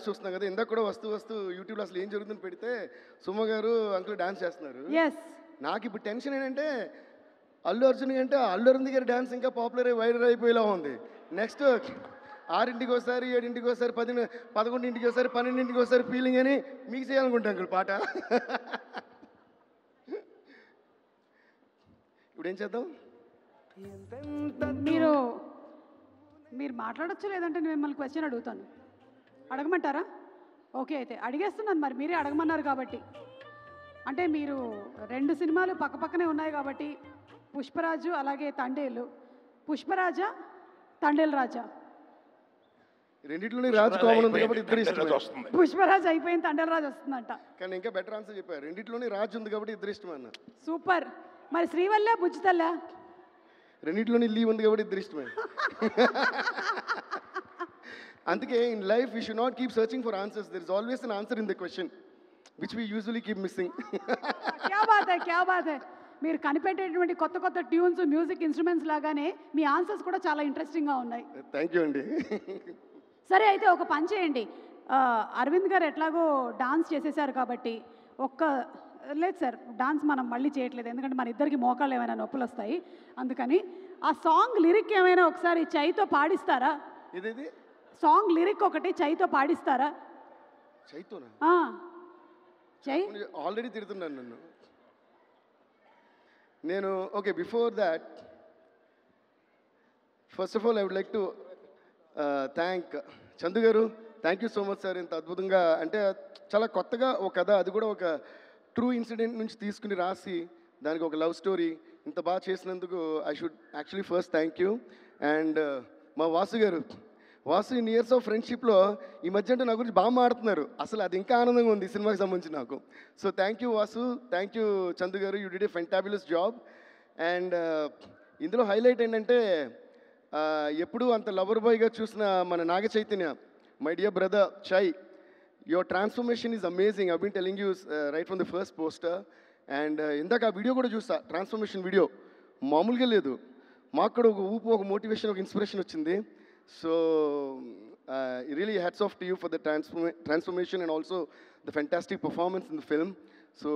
చూస్తున్నాం కదా, ఇందాక కూడా వస్తూ వస్తూ యూట్యూబ్లో అసలు ఏం జరుగుతుందని పెడితే సుమ గారు అంకుల్ డాన్స్ చేస్తున్నారు. నాకు ఇప్పుడు టెన్షన్ ఏంటంటే అల్లు అర్జున్ కంటే అల్లు అరుణ్ గారి డాన్స్ ఇంకా పాపులర్ వైరల్ అయిపోయేలా ఉంది. నెక్స్ట్ 6ంటికి ఒకసారి, 7ంటికి ఒకసారి, 11ంటికి ఒకసారి, 12ంటికి ఒకసారి ఫీలింగ్ అని మీకు చేయాలనుకుంటా అంకుల్ పాట. ఇప్పుడు ఏం చేద్దాం? మీరు మాట్లాడచ్చు, లేదంటే నేను మిమ్మల్ని క్వశ్చన్ అడుగుతాను. అడగమంటారా? ఓకే, అయితే అడిగేస్తున్నాను. మరి మీరే అడగమన్నారు కాబట్టి. అంటే మీరు 2 సినిమాలు పక్కపక్కనే ఉన్నాయి కాబట్టి, పుష్పరాజు అలాగే తండేలు. పుష్పరాజా, తండేలు రాజా? రెండిట్లోనే రాజు కామన్ ఉంది కాబట్టి ఇద్దరు ఇష్టం. పుష్పరాజు అయిపోయింది, తండేలు రాజు వస్తుందంట. కానీ ఇంకా బెటర్ ఆన్సర్ చెప్పారు, రెండిట్లోనే రాజు ఉంది కాబట్టి ఇద్దరు ఇష్టం అన్న. సూపర్. మరి శ్రీవల్ల బుజ్జితల్ల? రెండిట్లోనే లీవ్ ఉంది కాబట్టి ఇద్దరు ఇష్టమే. అందుకే in life we should not keep searching for answers. There is always an answer in the question which we usually keep missing. క్యా బాత్ హై, క్యా బాత్ హై. మీరు కనిపెట్టేటువంటి కొత్త కొత్త ట్యూన్స్, మ్యూజిక్ ఇన్స్ట్రుమెంట్స్ లాగానే మీ ఆన్సర్స్ కూడా చాలా ఇంట్రెస్టింగ్గా ఉన్నాయి. థ్యాంక్ యూ అండి. సరే, అయితే ఒక పని చేయండి. అరవింద్ గారు ఎట్లాగో డాన్స్ చేసేసారు కాబట్టి లేదు సార్, డాన్స్ మనం మళ్ళీ చేయట్లేదు, ఎందుకంటే మన ఇద్దరికి మోకాళ్ళు ఏమైనా నొప్పులు వస్తాయి. అందుకని ఆ సాంగ్ లిరిక్ ఏమైనా ఒకసారి చైతో పాడిస్తారా? ఇది సాంగ్ లిరిక్ ఒకటి చైతో పాడిస్తారా? చైతోనా? చై ఆల్రెడీ తిడుతున్నాను నన్ను నేను. Okay, before that first of all I would like to thank Chandu garu. Thank you so much sir. ఇంత అద్భుతంగా, అంటే చాలా కొత్తగా ఒక కథ, అది కూడా ఒక ట్రూ ఇన్సిడెంట్ నుంచి తీసుకుని రాసి దానికి ఒక లవ్ స్టోరీ ఇంత బాగా చేసినందుకు I should actually first thank you. And మా వాసు గారు, వాసు ఇన్ ఇయర్స్ ఆఫ్ ఫ్రెండ్షిప్లో ఈ మధ్య అంటే నా గురించి బాగా మాడుతున్నారు. అసలు అది ఇంకా ఆనందంగా ఉంది ఈ సినిమాకి సంబంధించి నాకు. So thank you Vasu, thank you Chandu garu, you did a fantabulous job. And ఇందులో హైలైట్ ఏంటంటే ఎప్పుడూ అంత లవర్ బాయ్గా చూసిన మన Naga Chaitanya, my dear brother Chai, your transformation is amazing. I've been telling you right from the first poster. And ఇందాక ఆ వీడియో కూడా చూసా, ట్రాన్స్ఫర్మేషన్ వీడియో మామూలుగా లేదు. మాకు కూడా ఒక ఊపు, ఒక మోటివేషన్, ఒక ఇన్స్పిరేషన్ వచ్చింది. So really hats off to you for the transformation and also the fantastic performance in the film. So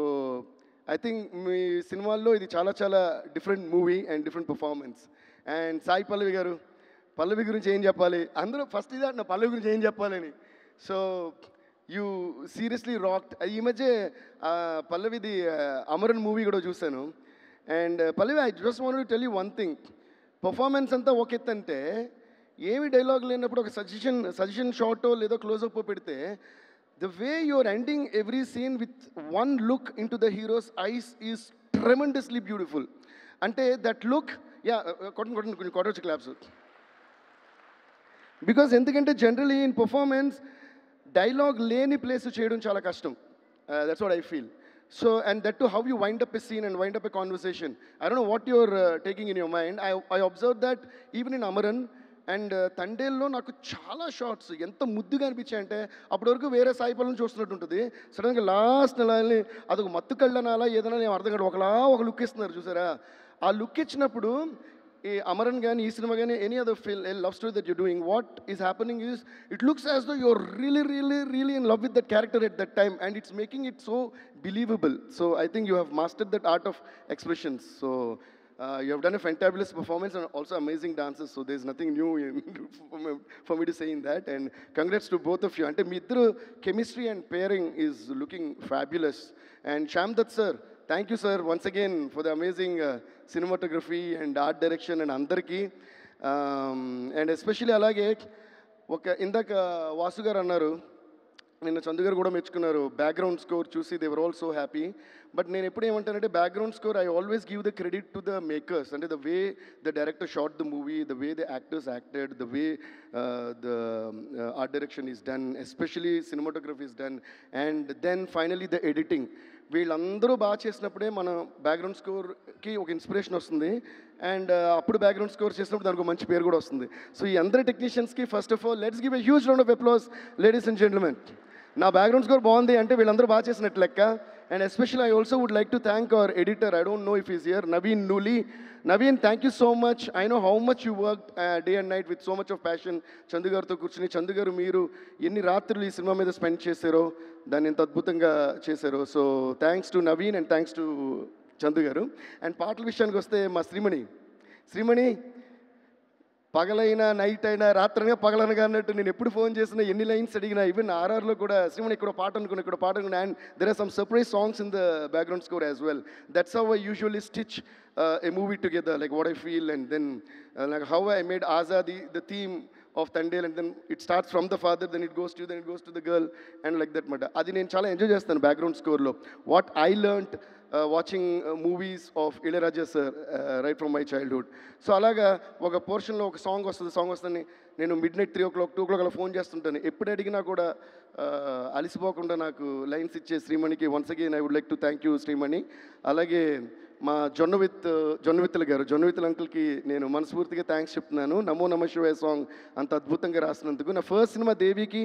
I think మీ సినిమాల్లో ఇది చాలా చాలా different movie and different performance. And Sai Pallavi garu, Pallavi గురించి ఏం చెప్పాలి? అందరూ ఫస్ట్ ఇది నా పల్లవి గురించి ఏం చెప్పాలని. So you seriously rocked. ఈ మధ్య పల్లవిది అమరన్ మూవీ కూడా చూశాను. And Pallavi, I just want to tell you one thing. Performance అంతా ఒక ఎత్తు అంటే, ఏమి డైలాగ్ లేనప్పుడు ఒక సజెషన్ షార్టో లేదో క్లోజప్ పెడితే, the way you're ending every scene with one look into the hero's eyes is tremendously beautiful. అంటే దట్ లుక్, యా కొంచెం కొట్టొచ్చు క్లాప్స్. బికాస్ ఎందుకంటే జనరలీ ఇన్ పర్ఫార్మెన్స్ డైలాగ్ లేని ప్లేస్ చేయడం చాలా కష్టం. That's what I feel. So and that to how you wind up a scene and wind up a conversation. I don't know what you're taking in your mind. I observe that even in Amaran and తండేల్లో నాకు చాలా shorts ఎంత ముద్దుగా అనిపించాయంటే, అప్పటి వరకు వేరే సాయిపల్లని చూస్తున్నట్టు ఉంటుంది. సడన్గా లాస్ట్ నెలని అదొక మత్తు కళ్ళనాలా ఏదైనా నేను అర్థం కాదు, ఒక లుక్ ఇస్తున్నారు చూసారా. ఆ లుక్ ఇచ్చినప్పుడు ఈ అమరన్ కానీ ఈ సినిమా కానీ any other love story that you're doing, what is happening is it looks as though you're really in love with that character at that time and it's making it so believable. So I think you have mastered that art of expressions. So you have done a fantabulous performance and also amazing dances, so there's nothing new for me to say in that. And congrats to both of you. Ante mee iddaru chemistry and pairing is looking fabulous. And Shyam Dutt sir, thank you sir once again for the amazing cinematography and art direction and andarki. And especially alage oka indaka Vasu garu annaru, నిన్న చందు గారు కూడా మెచ్చుకున్నారు, background score చూసి they were all so happy. But నేను ఎప్పుడు ఏమంటానంటే background score I always give the credit to the makers. అంటే the way the director shot the movie, the way the actors acted, the way the art direction is done, especially cinematography is done, and then finally the editing. వీళ్ళందరూ బాగా చేసినప్పుడే మన background స్కోర్కి ఒక inspiration వస్తుంది. And అప్పుడు background score చేసినప్పుడు దానికి ఒక మంచి పేరు కూడా వస్తుంది. సో ఈ అందరి టెక్నీషియన్స్కి first of all let's give a huge round of applause ladies and gentlemen. నా బ్యాక్గ్రౌండ్ స్కోర్ బాగుంది అంటే వీళ్ళందరూ బాగా చేసినట్టు లెక్క. And especially, I also would like to thank our editor. I don't know if he's here, Naveen Nuli. Naveen, thank you so much. I know how much you worked day and night with so much of passion. Chandu గారితో కూర్చుని చందు గారు మీరు ఎన్ని రాత్రులు ఈ cinema మీద spend చేశారో దాన్ని ఎంత అద్భుతంగా చేశారో. So thanks to Naveen and thanks to Chandu గారు. అండ్ పాటల విషయానికి వస్తే మా శ్రీమణి పగలైనా నైట్ అయినా రాత్రైనా పగలనగా అన్నట్టు నేను ఎప్పుడు ఫోన్ చేసినా ఎన్ని లైన్స్ అడిగినా ఈవెన్ ఆర్ఆర్లో కూడా శ్రీమణి ఇక్కడ పాట అనుకున్నా and there are some surprise songs in the background score as well. That's how I usually stitch a movie together, like what I feel, and then like how I made Azadi the theme of Tandel, and then it starts from the father, then it goes to the girl, and like that matter. Adi nenu chaala enjoy chestanu background score lo. What I learnt watching movies of Ilayaraja sir right from my childhood. So అలాగా ఒక పోర్షన్లో ఒక song వస్తుంది నేను midnight 3 o'clock 2 o'clock అలా phone చేస్తుంటాను. ఎప్పుడు అడిగినా కూడా అలిసిపోకుండా నాకు లైన్స్ ఇచ్చే శ్రీమణికి once again I would like to thank you Sreemani. అలాగే మా జొన్నవిత్తుల అంకుల్కి నేను మనస్ఫూర్తిగా థ్యాంక్స్ చెప్తున్నాను. నమో నమ శివాయ సాంగ్ అంత అద్భుతంగా రాసినందుకు. నా ఫస్ట్ సినిమా దేవికి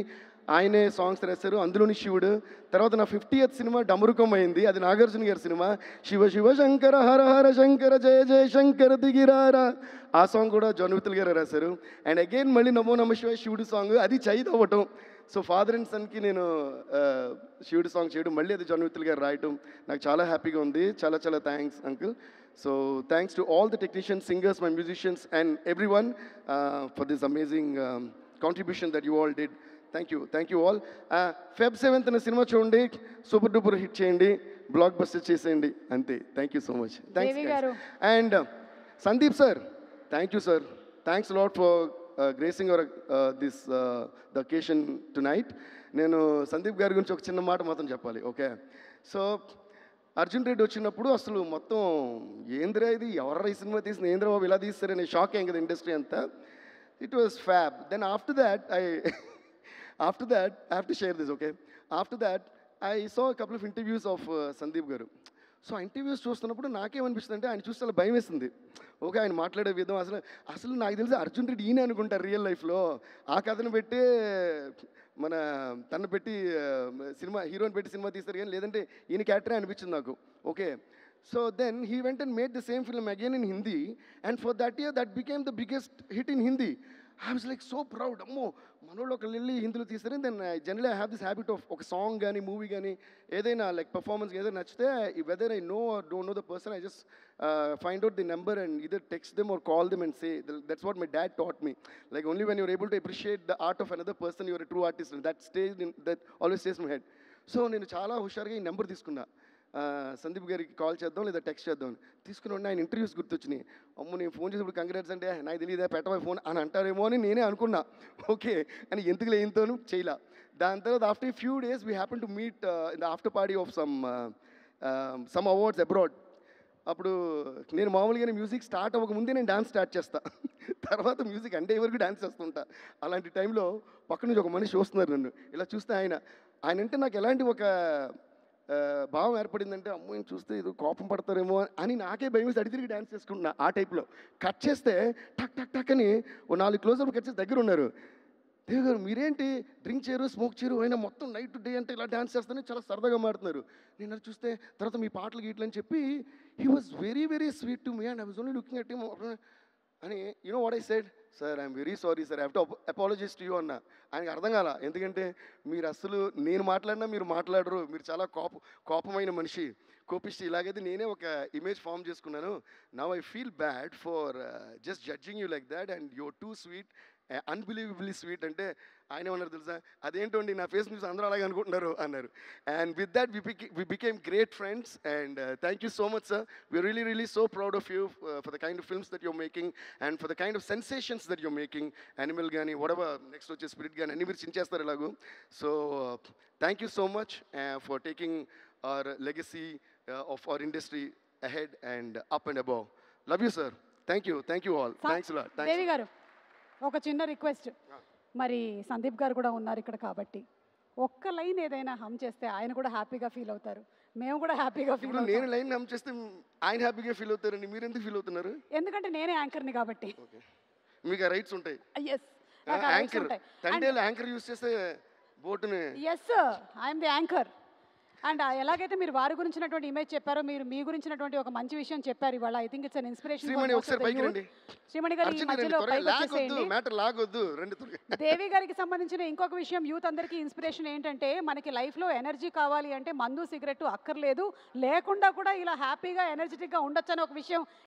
ఆయనే సాంగ్స్ రాశారు, అందులోని శివుడు. తర్వాత నా 50th సినిమా డమరుకం అయింది, అది నాగార్జున గారి సినిమా. శివ శివ శంకర హర హర శంకర జయ జయ శంకర దిగిరారా, ఆ సాంగ్ కూడా జొన్నవిత్తుల గారు రాశారు. అండ్ అగైన్ మళ్ళీ నమో నమ శివాయ శివుడు సాంగ్, అది చైత్ అవ్వటం. సో ఫాదర్ అండ్ సన్కి నేను శివుడు సాంగ్ చేయడం, మళ్ళీ అది జొన్నవిత్తుల గారు రాయటం నాకు చాలా హ్యాపీగా ఉంది. చాలా చాలా thanks uncle. So thanks to all the technicians, singers, my musicians and every one for this amazing contribution that you all did. Thank you all. Feb 7th cinema చూడండి, సూపర్ డూపర్ హిట్ చేయండి, block buster చేసేయండి, అంతే. Thank you so much. Thanks. And Sandeep sir, thank you sir. Thanks lot for gracing our the occasion tonight. నేను సందీప్ గారి గురించి ఒక చిన్న మాట మాత్రం చెప్పాలి, ఓకే? సో అర్జున్ రెడ్డి వచ్చినప్పుడు అసలు మొత్తం ఏంద్రా ఇది, ఎవర్రా ఈ సినిమా తీసిన, ఏంద్రా బాబు ఇలా తీస్తారని షాక్ అయ్యాం కదా ఇండస్ట్రీ అంతా. It was fab. Then after that I have to share this, okay? After that I saw a couple of interviews of Sandeep గారు. సో ఆ ఇంటర్వ్యూస్ చూస్తున్నప్పుడు నాకేమనిపిస్తుంది అంటే ఆయన చూస్తే అలా భయం వేసింది. ఓకే, ఆయన మాట్లాడే విధం అసలు నాకు తెలిసి అర్జున్ రెడ్డి ఈయన అనుకుంటారు రియల్ లైఫ్లో. ఆ కథను పెట్టి తను పెట్టి హీరోని పెట్టి సినిమా తీస్తారు, కానీ లేదంటే ఈయన క్యారెక్టరే అనిపించింది నాకు. Okay, so then he went and made the same film again in Hindi, and for that year that became the biggest hit in Hindi. I was like so proud, అమ్మో మనోళ్ళు ఒకళ్ళు వెళ్ళి హిందీలో తీస్తారు. Then generally I have this habit of ఒక song కానీ movie కానీ ఏదైనా లైక్ పర్ఫార్మెన్స్ ఏదైనా నచ్చితే, whether I know or don't know the person, I just find out the number and either text them or call them and say. That's what my dad taught me. Like only when you're able to appreciate the art of another person, you're a true artist, and that always stays in my head. So నేను చాలా హుషారుగా ఈ number తీసుకున్నా, సందీప్ గారికి call చేద్దాం లేదా text చేద్దాం తీసుకుని ఉండి ఆయన ఇంటర్వ్యూస్ గుర్తొచ్చినాయి. అమ్మో నేను ఫోన్ చేసినప్పుడు కంగ్రాట్స్ అంటే నాకు తెలియదా పెట్టవా ఫోన్ అని అంటారేమో అని నేనే అనుకున్నా. ఓకే అని ఎందుకు లేనితోనూ చేయలా. దాని తర్వాత after few days we happen to meet in the after party of some awards abroad. అప్పుడు నేను మామూలుగానే మ్యూజిక్ స్టార్ట్ అవ్వకముందే నేను డాన్స్ స్టార్ట్ చేస్తా, తర్వాత మ్యూజిక్ అంటే వరకు డాన్స్ చేస్తుంటా. అలాంటి టైంలో పక్క నుంచి ఒక మనిషి చూస్తున్నారు నన్ను, ఇలా చూస్తే ఆయన అంటే నాకు ఎలాంటి ఒక భావం ఏర్పడిందంటే, అమ్మో నేను చూస్తే ఇది కోపం పడతారేమో అని నాకే భయం వేసి అడిగి తిరిగి డాన్స్ చేసుకుంటున్నా. ఆ టైప్లో కట్ చేస్తే టక్ టక్ టక్ అని ఓ 4 క్లోజప్ కట్ చేసి దగ్గర ఉన్నారు. దేవ్ గారు మీరేంటి డ్రింక్ చేయరు, స్మోక్ చేయరు, అయినా మొత్తం నైట్ డే అంటే ఇలా డాన్స్ చేస్తానే చాలా సరదాగా మారుతున్నారు. నేను అది చూస్తే తర్వాత మీ పాటలు గీట్లు అని చెప్పి he was very very sweet to me and I was only looking at him అని. You know what I said, sir I'm very sorry sir, I have to apologise to you అన్న. ఆయనకి అర్థం కాల, ఎందుకంటే మీరు అసలు నేను మాట్లాడినా మీరు మాట్లాడరు, మీరు చాలా కోపమైన మనిషి, కోపిష్టి. ఇలాగైతే నేనే ఒక ఇమేజ్ ఫామ్ చేసుకున్నాను. Now I feel bad for just judging you like that and you're too sweet, unbelievably sweet అంటే ఆయన ఏమన్నారు తెలుసా, అదేంటండి నా ఫేస్ న్యూస్ అందరూ అలాగే అనుకుంటున్నారు అన్నారు. And with that we became great friends and thank you so much sir. We're really really so proud of you for the kind of films that you're making and for the kind of sensations that you're making. Animal కానీ whatever next వచ్చే Spirit కానీ అన్ని మీరు చించేస్తారు ఇలాగూ. So thank you so much for taking our legacy of our industry ahead and up and above. Love you sir. Thank you all. Thanks lot. Devi garu ఒక చిన్న request, మరి సందీప్ గారు కూడా ఉన్నారు ఇక్కడ కాబట్టి ఒక్క లైన్ ఏదైనా హమ్ చేస్తే ఆయన కూడా హ్యాపీగా ఫీల్ అవుతారు, మేము కూడా హ్యాపీగా ఫీల్ అవుతాం. నేను లైన్ హమ్ చేస్తే ఆయన హ్యాపీగా ఫీల్ అవుతారండి, మీరు ఎందుకు ఫీల్ అవుతున్నారు? ఎందుకంటే నేనే యాంకర్ని కాబట్టి మీకు ఆ రైట్స్ ఉంటాయి. యాంకర్ తండేలు యాంకర్ యూస్ చేస్తే బోటుని. Yes I'm the anchor. And ఎలాగైతే మీరు వారి గురించినటువంటి ఇమేజ్ చెప్పారో, మీరు మీ గురించినటువంటి ఒక మంచి విషయం చెప్పారు ఇవాళ. I think it's an inspiration. Shreemani ఒకసారి పైకి రండి. శ్రీమణి గారు ఈ మధ్యలో పైకి వచ్చేసేయండి. మ్యాటర్ లాగొద్దు, రండి త్వరగా. దేవి గారికి సంబంధించిన ఇంకొక విషయం, యూత్ అందరికీ ఇన్స్పిరేషన్ ఏంటంటే, మనకి లైఫ్లో ఎనర్జీ కావాలి అంటే మందు సిగరెట్ అక్కర్లేదు, లేకుండా కూడా ఇలా హ్యాపీగా ఎనర్జెటిక్గా ఉండొచ్చు అనే ఒక విషయం